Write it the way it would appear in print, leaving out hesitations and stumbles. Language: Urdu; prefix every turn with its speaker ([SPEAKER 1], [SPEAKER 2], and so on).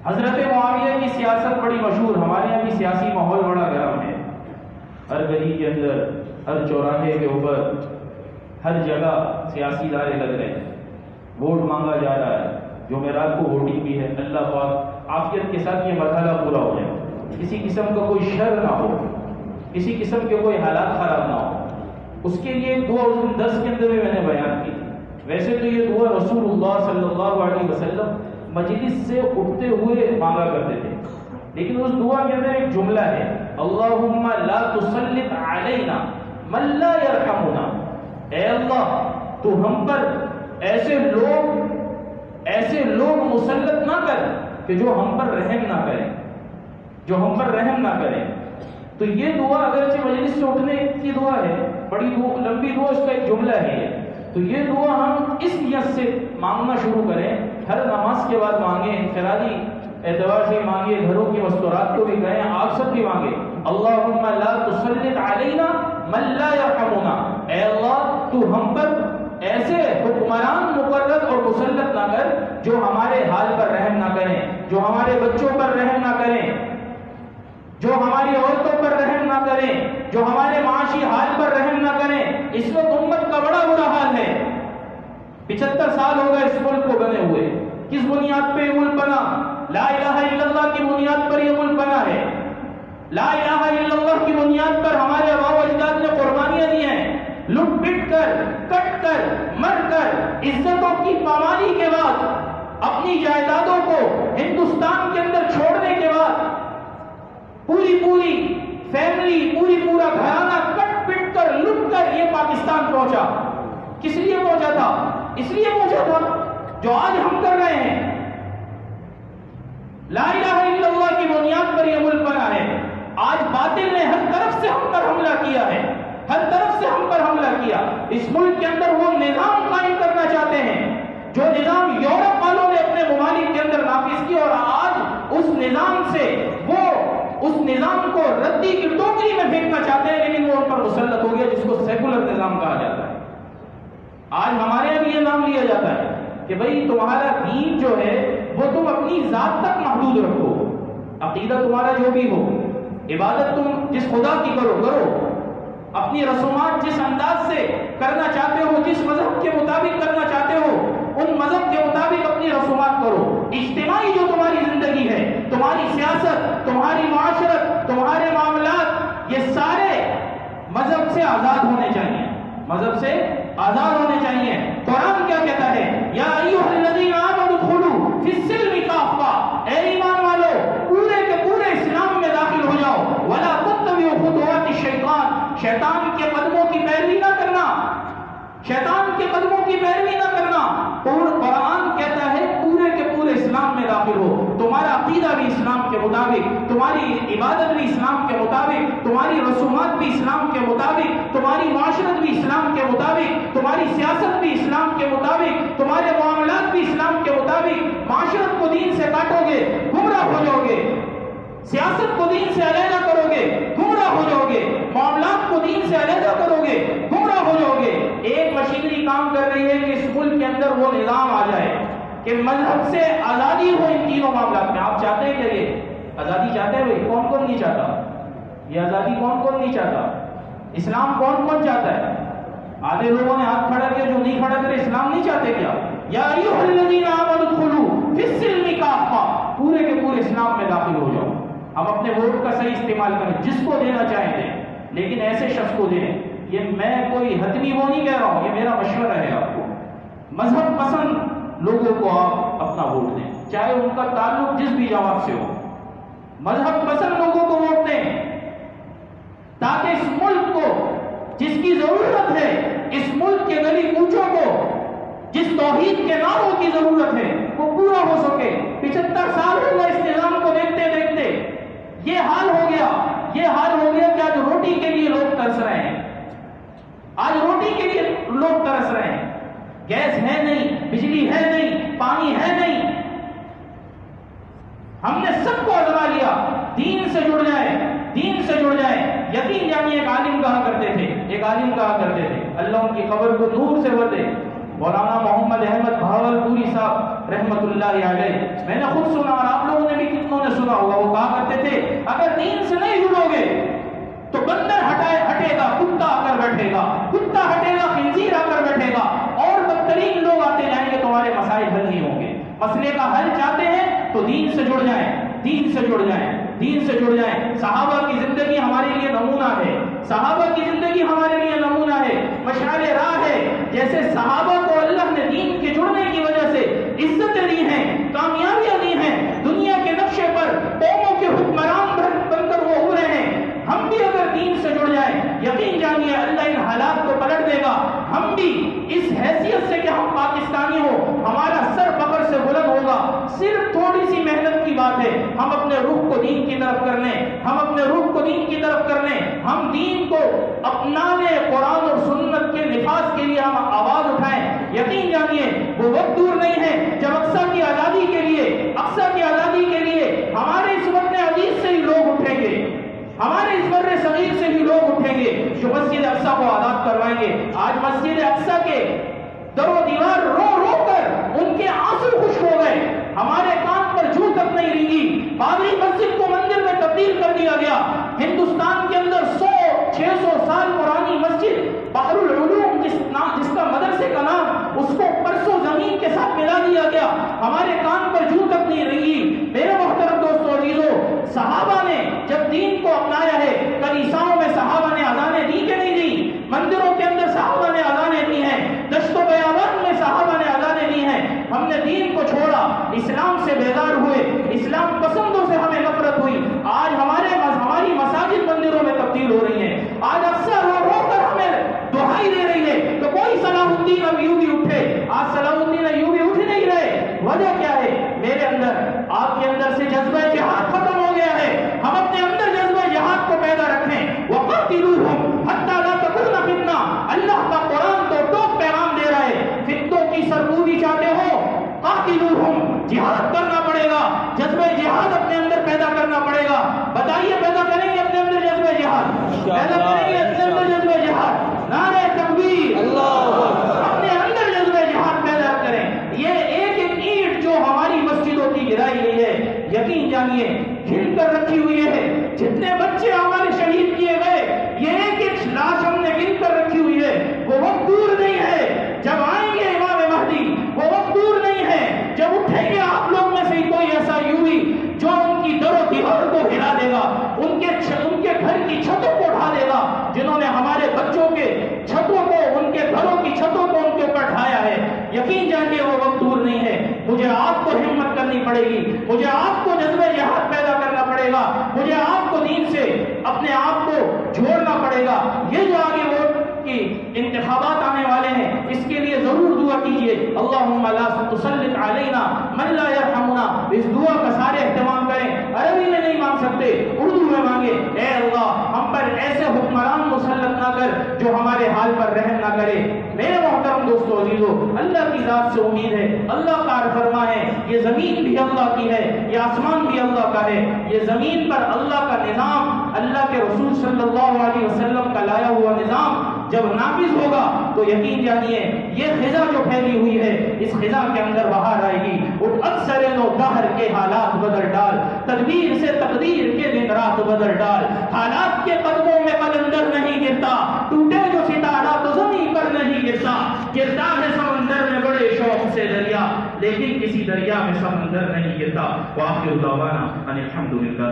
[SPEAKER 1] حضرت معاویہ کی سیاست بڑی مشہور، ہمارے یہاں بھی سیاسی ماحول بڑا گرم ہے، ہر گلی کے اندر، ہر چوراہے کے اوپر، ہر جگہ سیاسی ادارے لگ رہے ہیں، ووٹ مانگا جا رہا ہے، جمعرات کو ووٹنگ بھی ہے۔ اللہ پاک عافیت کے ساتھ یہ مرحلہ پورا ہو جائے، کسی قسم کا کوئی شر نہ ہو، کسی قسم کے کوئی حالات خراب نہ ہو، اس کے لیے دعا اس دن 10 کے اندر بھی میں نے بیان کی۔ ویسے تو یہ دعا رسول اللہ صلی اللہ علیہ وسلم مجلس سے اٹھتے ہوئے مانگا کرتے تھے، لیکن اس دعا کے اندر ایک جملہ ہے، اللہم لا تسلط علینا من لا یرحمنا، اے اللہ تو ہم پر ایسے لوگ مسلط نہ کر کہ جو ہم پر رحم نہ کریں، جو ہم پر رحم نہ کریں۔ تو یہ دعا اگرچہ مجلس سے اٹھنے کی دعا ہے، بڑی لمبی دعا، اس کا ایک جملہ ہے یہ، تو یہ دعا ہم اس نیت سے مانگنا شروع کریں، ہر نماز کے بعد مانگیں، انفرادی اعتبار سے مانگیں، گھروں کی مستورات کو بھی کہیں، آپ سب بھی مانگیں، اللہم لا تسلط علینا من لا یرحمنا، اے اللہ تو ہم پر ایسے حکمران مقرر اور مسلط نہ کر جو ہمارے حال پر رحم نہ کریں، جو ہمارے بچوں پر رحم نہ کریں، جو ہماری عورتوں پر رحم نہ کریں، جو ہمارے معاشی حال پر رحم نہ کریں۔ اس وقت امت کا بڑا برا حال ہے، 75 سال ہو گئے اس ملک کو بنے ہوئے، کس بنیاد پہ یہ ملک بنا؟ لا الہ الا اللہ کی بنیاد پر یہ ملک بنا ہے، لا الہ الا اللہ کی بنیاد پر ہمارے آباء و اجداد نے قربانیاں دی ہیں، لٹ پٹ کر، کٹ کر، مر کر، عزتوں کی پامالی کے بعد، اپنی جائیدادوں کو ہندوستان کے اندر چھوڑنے کے بعد، پوری فیملی، پورا گھرانہ کٹ پٹ کر، لٹ کر یہ پاکستان پہنچا۔ کس لیے پہنچا تھا؟ اس لیے پہنچا تھا جو آج ہم کر رہے ہیں۔ لا الہ الا اللہ کی بنیاد پر یہ ملک بنا ہے، آج باطل نے ہر طرف سے ہم پر حملہ کیا ہے، ہر طرف سے ہم پر حملہ کیا۔ اس ملک کے اندر وہ نظام قائم کرنا چاہتے ہیں جو نظام یورپ والوں نے اپنے ممالک کے اندر نافذ کیا، اور آج اس نظام سے وہ اس نظام کو ردی کی ٹوکری میں پھینکنا چاہتے ہیں، لیکن وہ ان پر مسلط ہو گیا، جس کو سیکولر نظام کہا جاتا ہے۔ آج ہمارے یہاں بھی یہ نام لیا جاتا ہے کہ بھئی تمہارا دین جو ہے وہ تم اپنی ذات تک محدود رکھو، عقیدہ تمہارا جو بھی ہو، عبادت تم جس خدا کی کرو، اپنی رسومات جس انداز سے کرنا چاہتے ہو، جس مذہب کے مطابق کرنا چاہتے ہو، ان مذہب کے مطابق اپنی رسومات کرو۔ اجتماعی جو تمہاری زندگی ہے، تمہاری سیاست، تمہاری معاشرت، تمہارے معاملات، یہ سارے مذہب سے آزاد ہونے چاہیے، مذہب سے آزاد ہونے چاہیے۔ قرآن کیا کہتا ہے؟ یا ایھا الذین آمنوا ادخلوا فی السلم کافہ، اے ایمان والو پورے کے پورے اسلام میں داخل ہو جاؤ، ولا تتبعوا خطوات الشیطان، شیطان کے قدموں کی پیروی نہ کرنا، شیطان کے قدموں کی پیروی نہ کرنا۔ قرآن کہتا ہے پورے کے پورے اسلام میں داخل ہو، تمہارا عقیدہ بھی اسلام کے مطابق، تمہاری عبادت بھی اسلام کے مطابق، تمہاری رسومات بھی اسلام کے مطابق، تمہاری معاشرت بھی اسلام کے مطابق، تمہاری سیاست بھی اسلام کے مطابق، تمہارے معاملات بھی اسلام کے مطابق۔ معاشرت کو دین سے کاٹو گے گمراہ ہو جاؤ گے، سیاست کو دین سے علیحدہ کرو گے گمراہ ہو جاؤ گے، معاملات کو دین سے علیحدہ کرو گے گمراہ ہو جاؤ گے۔ ایک مشینری کام کر رہی ہے کہ اس ملک کے اندر وہ نظام آ جائے کہ مذہب سے آزادی ہو ان تینوں معاملات میں۔ آپ چاہتے ہیں کہ یہ آزادی چاہتے ہیں؟ بھائی کون نہیں چاہتا؟ یہ آزادی کون نہیں چاہتا؟ اسلام کون چاہتا ہے؟ آدھے لوگوں نے ہاتھ کھڑا کیا، جو نہیں کھڑا کرے اسلام نہیں چاہتے کیا؟ یا ایھا الذین آمنوا ادخلوا فی السلم کافہ، پورے کے پورے اسلام میں داخل ہو جاؤ۔ ہم اپنے ووٹ کا صحیح استعمال کریں، جس کو دینا چاہیں دیں، لیکن ایسے شخص کو دیں۔ یہ میں کوئی حتمی وہ نہیں کہہ رہا ہوں، یہ میرا مشورہ ہے آپ کو۔ مذہب پسند لوگوں کو آپ اپنا ووٹ دیں، چاہے ان کا تعلق جس بھی جماعت سے ہو، مذہب پسند لوگوں کو ووٹ دیں، تاکہ اس ملک کو جس کی ضرورت ہے، اس ملک کے گلی کوچوں کو جس توحید کے نعروں کی ضرورت ہے وہ پورا ہو سکے۔ 75 سال ہو گئے اس نظام کو دیکھتے دیکھتے، یہ حال ہو گیا کہ آج روٹی کے لیے لوگ ترس رہے ہیں، آج روٹی کے لیے لوگ ترس رہے ہیں۔ گیس ہے نہیں، بجلی ہے نہیں، پانی ہے نہیں، ہم نے سب کو آزما لیا۔ دین سے جڑ جائیں۔ یقین جانیے ایک عالم کہا کرتے تھے، اللہ ان کی قبر کو نور سے بھر دے، مولانا محمد احمد بھاولپوری صاحب رحمت اللہ علیہ، میں نے خود سنا اور آپ لوگوں نے بھی کتنوں نے سنا ہوگا، وہ کہا کرتے تھے اگر دین سے نہیں جڑو گے تو بندر ہٹے گا کتا آ کر بیٹھے گا، کتا ہٹے گا خنزیر آ کر بیٹھے گا، اور بدترین لوگ آتے جائیں گے، تمہارے مسائل حل نہیں ہوں گے۔ مسئلے کا حل چاہتے ہیں تو دین سے جڑ جائیں، دین سے جڑ جائیں، دین سے جڑ جائیں۔ صحابہ کی زندگی ہمارے لیے نمونہ ہے، صحابہ کی زندگی ہمارے لیے نمونہ ہے، مشعل راہ ہے۔ جیسے صحابہ کو اللہ نے دین کے جڑنے کی وجہ سے عزتیں دی ہیں، کامیابیاں دی ہیں، دنیا کے نقشے پر قوموں کے حکمران بن کر وہ ابھرے ہیں، ہم بھی اگر دین سے جڑ جائیں یقین جانیے اللہ ان حالات کو پلٹ دے گا۔ ہم بھی اس حیثیت سے کہ ہم پاکستانی ہو، ہمارا سر فخر سے بلند ہوگا۔ صرف تھوڑی سی محنت کی بات ہے، ہم اپنے روح کو دین کی طرف کر لیں، ہم اپنے روح کو دین کی طرف کر لیں، ہم دین کو اپنانے، قرآن اور سنت کے نفاذ کے لیے ہم آواز اٹھائیں۔ یقین جانیے وہ وقت دور نہیں ہے جب اقصیٰ کی آزادی کے لیے، اقصیٰ کی آزادی کے لیے ہمارے اس وطن عزیز سے ہی لوگ اٹھیں گے، ہمارے اس بر صغیر سے بھی لوگ اٹھیں گے جو مسجد اقصیٰ کو آزاد کروائیں گے۔ آج مسجد اقصیٰ کے در و دیوار رو رو کر ان کے آنسو خشک ہو گئے، ہمارے کان پر جھو تک نہیں رنگی۔ بابری مسجد کو مندر میں تبدیل کر دیا گیا۔ ہندوستان کے اندر 600 سال پرانی مسجد بحر العلوم جس کا مدرسے کا نام، اس کو پرسوں زمین کے ساتھ ملا دیا گیا، ہمارے کان پر جھو تک نہیں رنگی۔ میرے محترم دوستو عزیزو، صحابہ نے جب دین کو اپنایا ہے، کلیساؤں میں صحابہ نے اذانیں دی کہ نہیں دی؟ مندروں کے اندر صحابہ نے اذانیں دی ہیں، دشت و بیابان میں صحابہ نے اذانیں دی ہیں۔ ہم نے دین کو چھوڑا، اسلام سے بیدار ہوئے، اسلام پسندوں سے ہمیں نفرت ہوئی۔ آج ہماری مساجد مندروں میں تبدیل ہو رہی ہیں، آج اکثر رو رو کر ہمیں دہائی دے رہی ہے تو کوئی صلاح الدین اب یوں بھی اٹھے۔ آج صلاح الدین یوں بھی اٹھ نہیں رہے، وجہ کیا ہے؟ میرے اندر، آپ کے اندر سے جذبہ جہاد ختم ہو گیا ہے۔ ہم اپنے اندر جذبہ جہاد کو پیدا رکھیں۔ وَقَاتِلُوهُمْ حَتَّى لَا تَكُونَ فِتْنَةٌ، اللہ کا قرآن تو ٹوک پیغام دے رہا ہے، فتنوں کی سرکوبی چاہتے ہو، قاتلوہم، جہاد کرنا پڑے گا، جذبہ جہاد اپنے اندر پیدا کرنا پڑے گا۔ بتائیے پیدا کریں گے اپنے اندر جذبہ جہاد؟ پیدا کریں گے اپنے اندر جذبہ جہاد؟ نعرہ تکبیر، اپنے اندر جذبہ جہاد پیدا کریں۔ یہ ایک ایک اینٹ جو ہماری مسجدوں کی گرائی گئی ہے، یقین جانیے گن کر رکھی ہوئی ہے۔ جتنے بچے ہمارے شہید کیے گئے، یہ ایک ایک لاش ہم نے گن کر رکھی ہوئی ہے۔ وہ وقت دور نہیں ہے جب آئیں گے امام مہدی، وہ وقت دور نہیں ہے جب اٹھیں گے آپ لوگ میں سے کوئی ایسا یووی جو ان کی در و دیوار کو ہلا دے گا، ان کے گھر کی چھتوں کو اٹھا دے گا، جنہوں نے ہمارے بچوں کے چھتوں کو، ان کے گھروں کی چھتوں کو ان کے اوپر ڈھایا ہے۔ یقین جانیے وہ وقت دور نہیں ہے۔ مجھے آپ کو ہمت کرنی پڑے گی، مجھے آپ کو جذبہ جہاد پیدا کرنا پڑے گا، مجھے آپ کو دین سے اپنے آپ کو جوڑنا پڑے گا۔ یہ جو آگے ووٹ کی انتخابات آنے والے ہیں، اس کے لیے ضرور دعا کیجئے۔ اللہم لا تسلط علینا من لا یرحمنا، اس دعا کا سارے اہتمام کریں۔ عربی میں نہیں مانگ سکتے، اردو میں مانگے، اے اللہ ہم پر ایسے حکمران مسلط نہ کر جو ہمارے حال پر رحم نہ کرے۔ میرے محترم دوستو عزیزو، اللہ کی ذات سے امید ہے، اللہ کا فرما ہے، یہ زمین بھی اللہ کی ہے، یہ آسمان بھی اللہ کا ہے۔ یہ زمین پر اللہ کا نظام، اللہ کے رسول صلی اللہ علیہ وسلم کا لایا ہوا نظام جب نافذ ہوگا تو یقین جانیے یہ خزاں جو پھیلی ہوئی ہے، اس خزاں کے اندر بہار آئے گی۔ اٹھ اکثر نو دہر کے حالات بدل ڈال، تدبیر سے تقدیر کے دن رات بدل ڈال۔ حالات کے قدموں میں قلندر نہیں گرتا، ٹوٹے جو ستارہ تو زمین پر نہیں گرتا۔ گرتا ہے سمندر میں بڑے شوق سے دریا، لیکن کسی دریا میں سمندر نہیں گرتا۔ وآخر دعوانا ان الحمدللہ۔